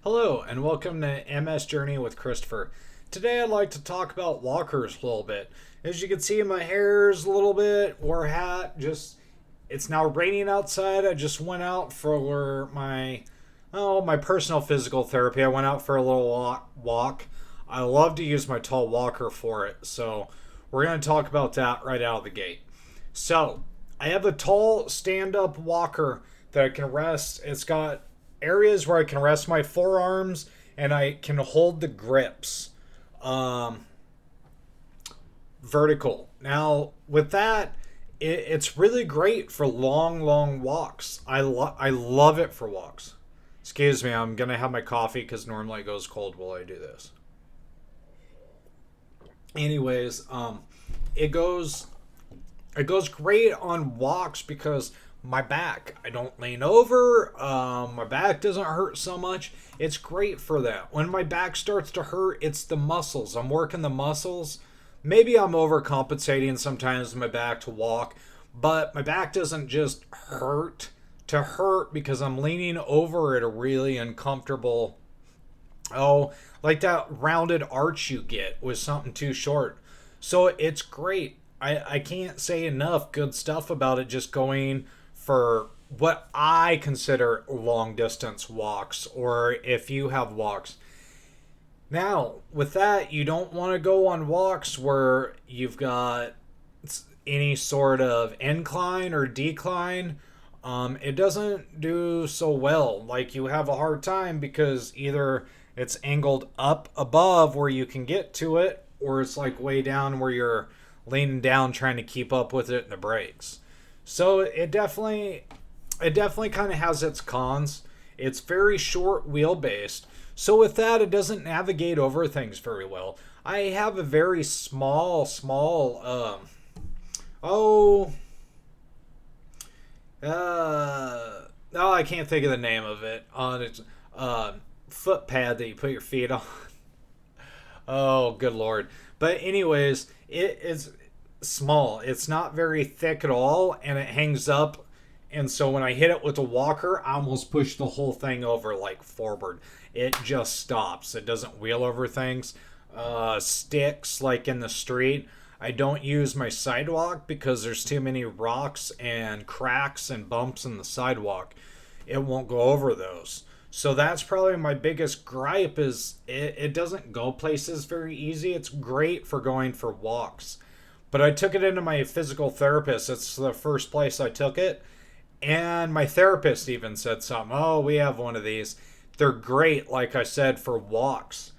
Hello, and welcome to MS Journey with Christopher. Today I'd like to talk about walkers a little bit. As you can see, my hair's a little bit wore hat. It's now raining outside. I just went out for my personal physical therapy. I went out for a little walk. I love to use my tall walker for it, so we're going to talk about that right out of the gate. So, I have a tall stand-up walker that I can rest. It's got areas where I can rest my forearms and I can hold the grips vertical. Now, with that, it's really great for long walks. I love it for walks. Excuse me, I'm going to have my coffee because normally it goes cold while I do this. Anyways, it goes it goes great on walks because my back, I don't lean over. My back doesn't hurt so much. It's great for that. When my back starts to hurt, it's the muscles. I'm working the muscles. Maybe I'm overcompensating sometimes in my back to walk, but my back doesn't just hurt to hurt because I'm leaning over at a really uncomfortable, oh, like that rounded arch you get with something too short. So it's great. I can't say enough good stuff about it just going for what I consider long distance walks, or if you have walks. Now, with that, you don't want to go on walks where you've got any sort of incline or decline. It doesn't do so well. Like, you have a hard time because either it's angled up above where you can get to it, or it's like way down where you're leaning down trying to keep up with it in the brakes. So it definitely kind of has its cons. It's very short wheelbase. So with that, it doesn't navigate over things very well. I have a very small oh oh, I can't think of the name of it. On its foot pad that you put your feet on. Oh, good lord. But anyways, it is small. It's not very thick at all, and it hangs up. And so when I hit it with a walker, I almost push the whole thing over like forward. It just stops. It doesn't wheel over things. Sticks like in the street. I don't use my sidewalk because there's too many rocks and cracks and bumps in the sidewalk. It won't go over those. So that's probably my biggest gripe is it doesn't go places very easy. It's great for going for walks. But I took it into my physical therapist. It's the first place I took it. And my therapist even said something. Oh, we have one of these. They're great, like I said, for walks.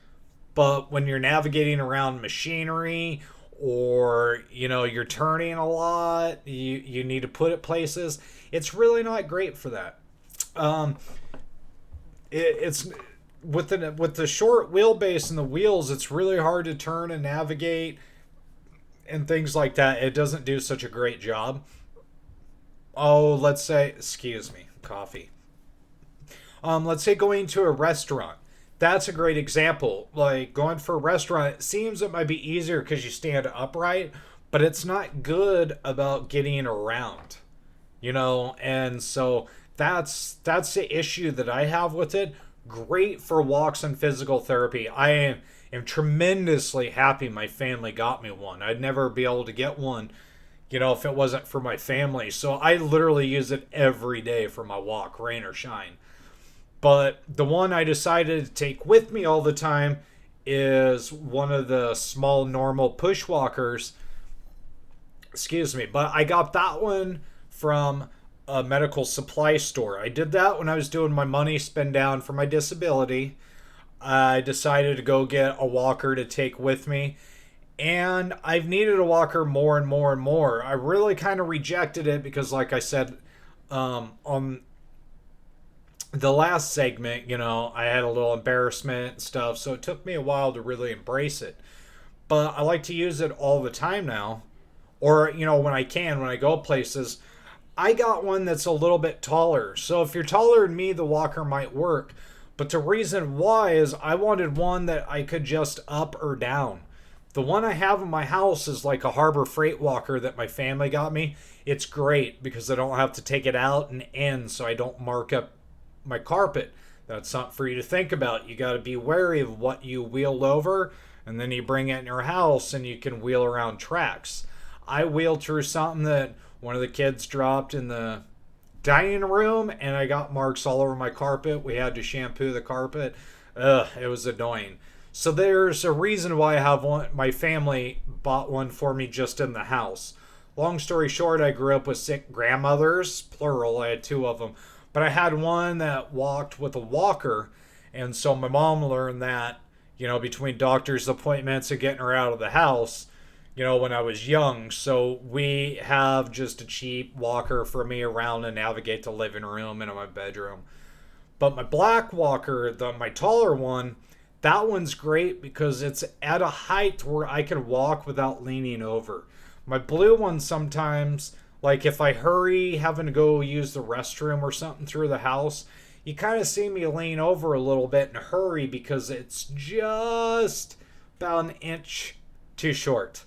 But when you're navigating around machinery or, you're turning a lot, you need to put it places, it's really not great for that. Um, it's with the short wheelbase and the wheels, it's really hard to turn and navigate and things like that. It doesn't do such a great job. Oh, let's say, excuse me, coffee. Let's say going to a restaurant. That's a great example. Like going for a restaurant, it seems it might be easier because you stand upright, but it's not good about getting around, and so that's the issue that I have with it. Great for walks and physical therapy. I am tremendously happy my family got me one. I'd never be able to get one, if it wasn't for my family. So I literally use it every day for my walk, rain or shine. But the one I decided to take with me all the time is one of the small normal push walkers. Excuse me, but I got that one from a medical supply store. I did that when I was doing my money spend down for my disability. I decided to go get a walker to take with me. And I've needed a walker more and more and more. I really kind of rejected it because, like I said, on the last segment, I had a little embarrassment and stuff. So it took me a while to really embrace it. But I like to use it all the time now. Or, when I can, when I go places. I got one that's a little bit taller. So if you're taller than me, the walker might work. But the reason why is I wanted one that I could just up or down. The one I have in my house is like a Harbor Freight walker that my family got me. It's great because I don't have to take it out and in so I don't mark up my carpet. That's something for you to think about. You got to be wary of what you wheel over, and then you bring it in your house and you can wheel around tracks. I wheeled through something that one of the kids dropped in the dining room, and I got marks all over my carpet. We had to shampoo the carpet. Ugh, it was annoying. So there's a reason why I have one. My family bought one for me just in the house. Long story short, I grew up with sick grandmothers, plural. I had two of them, but I had one that walked with a walker, and so my mom learned that, between doctor's appointments and getting her out of the house, when I was young. So we have just a cheap walker for me around to navigate the living room and in my bedroom. But my black walker, my taller one, that one's great because it's at a height where I can walk without leaning over. My blue one sometimes, like if I hurry having to go use the restroom or something through the house, you kind of see me lean over a little bit and hurry because it's just about an inch too short.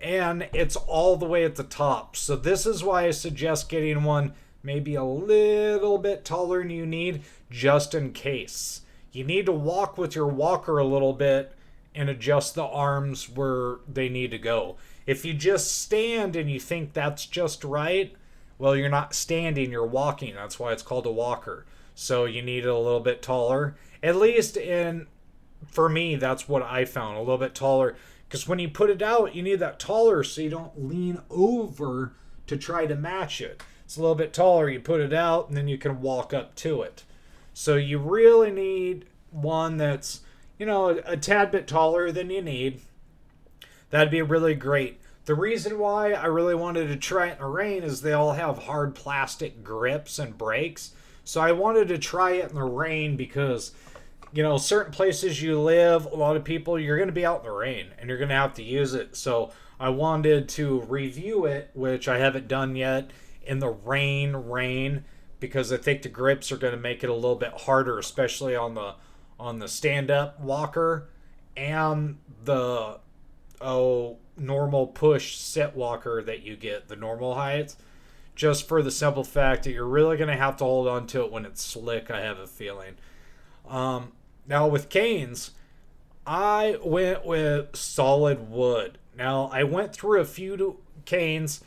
And it's all the way at the top. So this is why I suggest getting one maybe a little bit taller than you need, just in case. You need to walk with your walker a little bit and adjust the arms where they need to go. If you just stand and you think that's just right, well, you're not standing, you're walking. That's why it's called a walker. So you need it a little bit taller. At least for me, that's what I found, a little bit taller. Because when you put it out, you need that taller so you don't lean over to try to match it. It's a little bit taller, you put it out, and then you can walk up to it. So you really need one that's, a tad bit taller than you need. That'd be really great. The reason why I really wanted to try it in the rain is they all have hard plastic grips and brakes. So I wanted to try it in the rain because, certain places you live, a lot of people, you're going to be out in the rain and you're going to have to use it. So I wanted to review it, which I haven't done yet, in the rain, because I think the grips are going to make it a little bit harder, especially on the stand-up walker and the normal push sit walker that you get, the normal height, just for the simple fact that you're really going to have to hold on to it when it's slick, I have a feeling. Now with canes, I went with solid wood. Now I went through a few canes,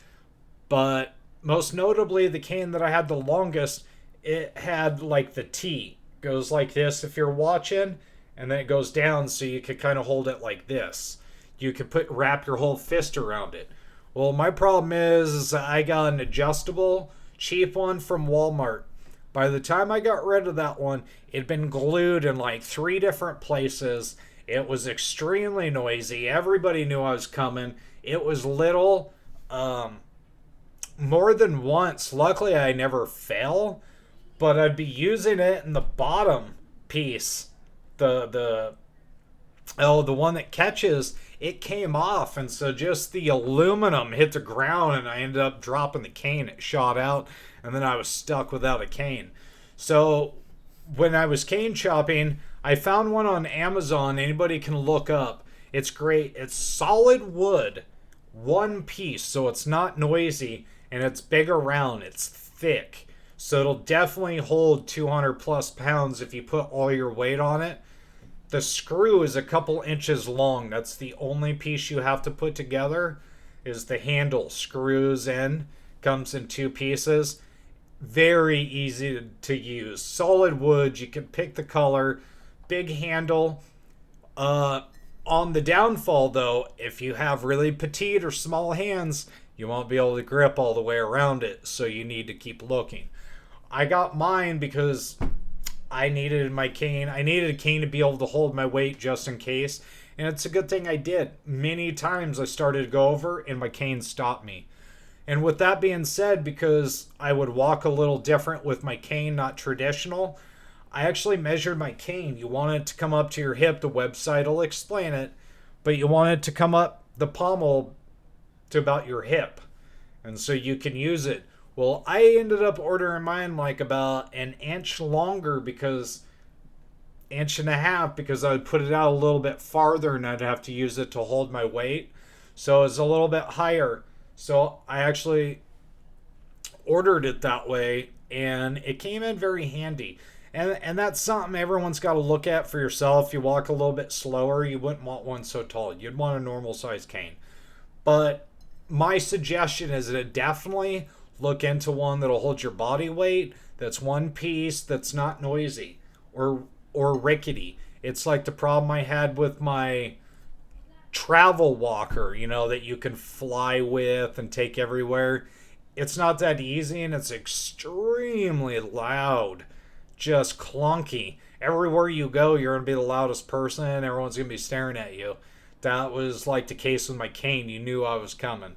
but most notably the cane that I had the longest, it had like the T. Goes like this if you're watching, and then it goes down so you could kind of hold it like this. You could wrap your whole fist around it. Well, my problem is I got an adjustable, cheap one from Walmart. By the time I got rid of that one, it'd been glued in like 3 different places. It was extremely noisy. Everybody knew I was coming. It was little. More than once, luckily I never fell, but I'd be using it in the bottom piece. The one that catches, it came off, and so just the aluminum hit the ground, and I ended up dropping the cane. It shot out, and then I was stuck without a cane. So when I was cane chopping, I found one on Amazon. Anybody can look up. It's great. It's solid wood, one piece, so it's not noisy, and it's big around. It's thick, so it'll definitely hold 200 plus pounds if you put all your weight on it. The screw is a couple inches long. That's the only piece you have to put together, is the handle. Screws in, comes in 2 pieces. Very easy to use. Solid wood, you can pick the color. Big handle. On the downfall though, if you have really petite or small hands, you won't be able to grip all the way around it, so you need to keep looking. I got mine because I needed my cane. I needed a cane to be able to hold my weight just in case. And it's a good thing I did. Many times I started to go over and my cane stopped me. And with that being said, because I would walk a little different with my cane, not traditional, I actually measured my cane. You want it to come up to your hip. The website will explain it. But you want it to come up the pommel to about your hip. And so you can use it. Well, I ended up ordering mine like about an inch longer, because inch and a half, because I would put it out a little bit farther and I'd have to use it to hold my weight. So it's a little bit higher. So I actually ordered it that way, and it came in very handy. And that's something everyone's got to look at for yourself. You walk a little bit slower, you wouldn't want one so tall. You'd want a normal size cane. But my suggestion is to definitely look into one that'll hold your body weight, that's one piece, that's not noisy or rickety. It's like the problem I had with my travel walker, that you can fly with and take everywhere. It's not that easy, and it's extremely loud, just clunky. Everywhere you go, you're going to be the loudest person. Everyone's going to be staring at you. That was like the case with my cane. You knew I was coming.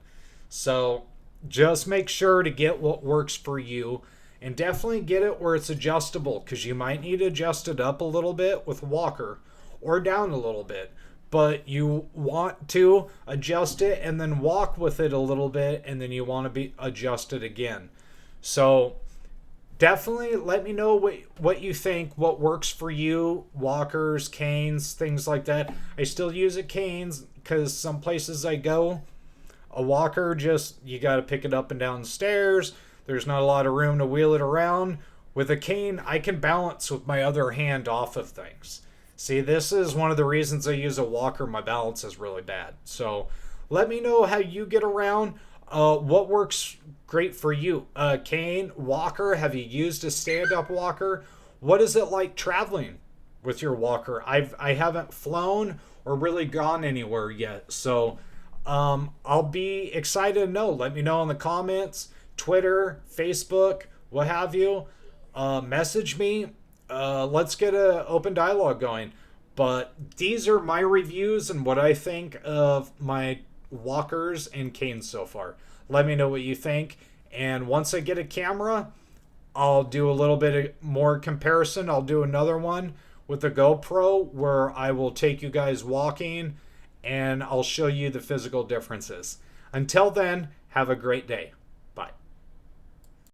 So just make sure to get what works for you, and definitely get it where it's adjustable, because you might need to adjust it up a little bit with a walker or down a little bit. But you want to adjust it and then walk with it a little bit, and then you want to be adjusted again. So definitely let me know what you think, what works for you, walkers, canes, things like that. I still use a canes because some places I go, a walker, just you got to pick it up and down the stairs. There's not a lot of room to wheel it around. With a cane, I can balance with my other hand off of things. See, this is one of the reasons I use a walker. My balance is really bad. So let me know how you get around. What works great for you? Cane, walker? Have you used a stand-up walker? What is it like traveling with your walker? I haven't flown or really gone anywhere yet. So I'll be excited to know. Let me know in the comments, Twitter, Facebook, what have you. Message me. Let's get an open dialogue going. But these are my reviews and what I think of my walkers and canes so far. Let me know what you think. And once I get a camera, I'll do a little bit more comparison. I'll do another one with the GoPro where I will take you guys walking and I'll show you the physical differences. Until then, have a great day.